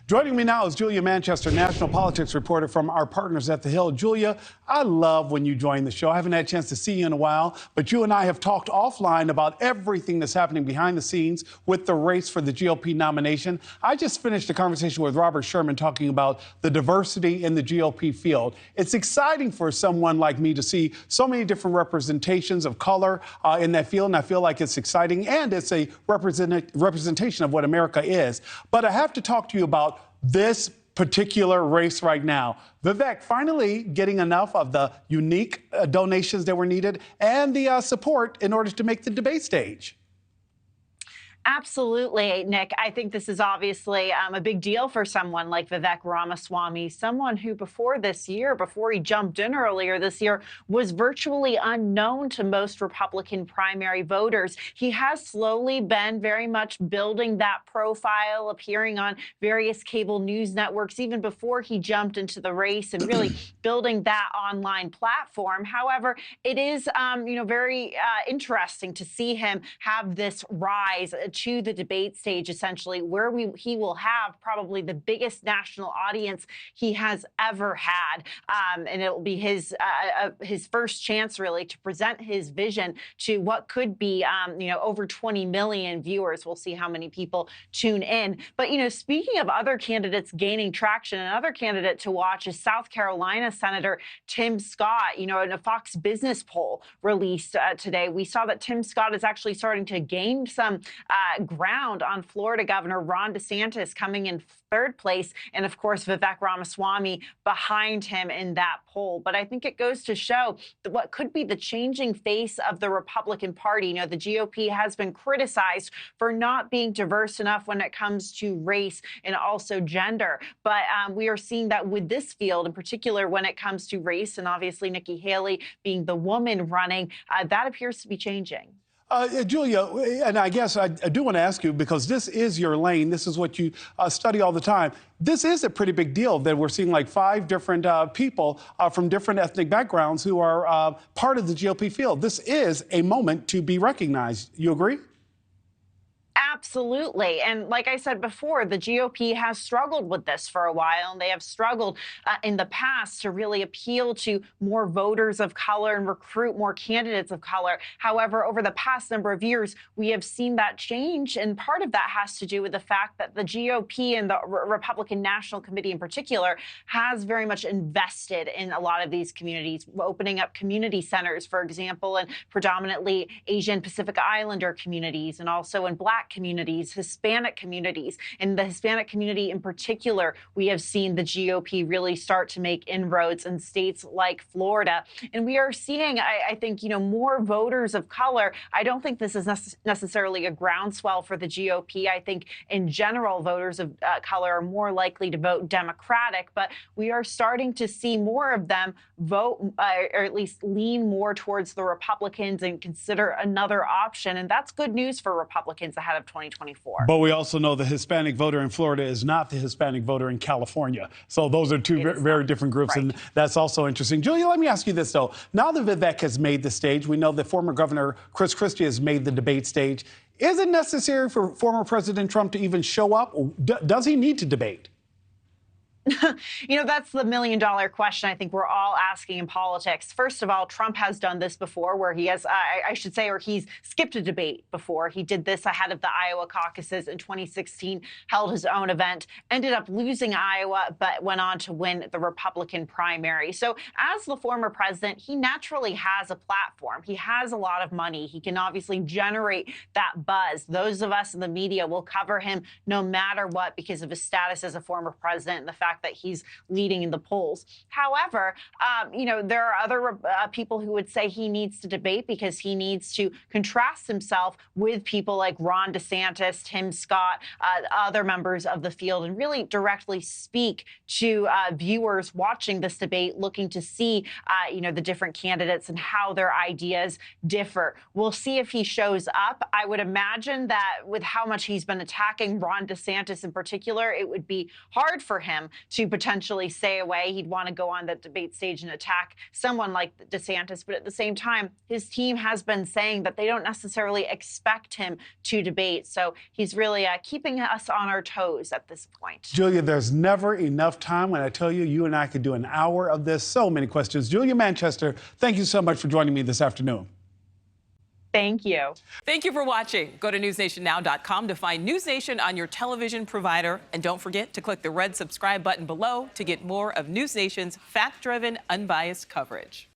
Joining me now is Julia Manchester, national politics reporter from our partners at The Hill. Julia, I love when you join the show. I haven't had a chance to see you in a while, but you and I have talked offline about everything that's happening behind the scenes with the race for the GOP nomination. I just finished a conversation with Robert Sherman talking about the diversity in the GOP field. It's exciting for someone like me to see so many different representations of color in that field, and I feel like it's exciting, and it's a representation of what America is. But I have to talk to you about this particular race right now. Vivek finally getting enough of the unique donations that were needed and the support in order to make the debate stage. Absolutely, Nick. I think this is obviously a big deal for someone like Vivek Ramaswamy, someone who before he jumped in earlier this year, was virtually unknown to most Republican primary voters. He has slowly been very much building that profile, appearing on various cable news networks, even before he jumped into the race, and really building that online platform. However, it is, very interesting to see him have this rise to the debate stage, essentially, where he will have probably the biggest national audience he has ever had, and it will be his first chance, really, to present his vision to what could be, over 20 million viewers. We'll see how many people tune in. But speaking of other candidates gaining traction, another candidate to watch is South Carolina Senator Tim Scott. In a Fox Business poll released today, we saw that Tim Scott is actually starting to gain some ground on Florida Governor Ron DeSantis, coming in third place, and of course Vivek Ramaswamy behind him in that poll. But I think it goes to show that what could be the changing face of the Republican Party. The GOP has been criticized for not being diverse enough when it comes to race and also gender. But we are seeing that with this field, in particular when it comes to race, and obviously Nikki Haley being the woman running, that appears to be changing. Julia, and I guess I do want to ask you, because this is your lane, this is what you study all the time. This is a pretty big deal that we're seeing like 5 different people from different ethnic backgrounds who are part of the GOP field. This is a moment to be recognized. You agree? Absolutely. And like I said before, the GOP has struggled with this for a while, and they have struggled in the past to really appeal to more voters of color and recruit more candidates of color. However, over the past number of years, we have seen that change. And part of that has to do with the fact that the GOP and the Republican National Committee in particular has very much invested in a lot of these communities, opening up community centers, for example, in predominantly Asian Pacific Islander communities, and also in Black communities, Hispanic communities. In the Hispanic community in particular, we have seen the GOP really start to make inroads in states like Florida. And we are seeing, I think, more voters of color. I don't think this is necessarily a groundswell for the GOP. I think in general, voters of color are more likely to vote Democratic, but we are starting to see more of them vote, or at least lean more towards the Republicans and consider another option. And that's good news for Republicans ahead of 2024. But we also know the Hispanic voter in Florida is not the Hispanic voter in California. So those are two very different groups, right. And that's also interesting. Julia, let me ask you this, though. Now that Vivek has made the stage, we know that former Governor Chris Christie has made the debate stage. Is it necessary for former President Trump to even show up? Does he need to debate? That's the million-dollar question I think we're all asking in politics. First of all, Trump has done this before, where he has, or he's skipped a debate before. He did this ahead of the Iowa caucuses in 2016, held his own event, ended up losing Iowa, but went on to win the Republican primary. So as the former president, he naturally has a platform. He has a lot of money. He can obviously generate that buzz. Those of us in the media will cover him no matter what because of his status as a former president and the fact that he's leading in the polls. However, there are other people who would say he needs to debate because he needs to contrast himself with people like Ron DeSantis, Tim Scott, other members of the field, and really directly speak to viewers watching this debate, looking to see, the different candidates and how their ideas differ. We'll see if he shows up. I would imagine that with how much he's been attacking Ron DeSantis in particular, it would be hard for him to potentially stay away. He'd want to go on the debate stage and attack someone like DeSantis. But at the same time, his team has been saying that they don't necessarily expect him to debate. So he's really keeping us on our toes at this point. Julia, there's never enough time. When I tell you, you and I could do an hour of this. So many questions. Julia Manchester, thank you so much for joining me this afternoon. Thank you. Thank you for watching. Go to newsnationnow.com to find NewsNation on your television provider. And don't forget to click the red subscribe button below to get more of NewsNation's fact-driven, unbiased coverage.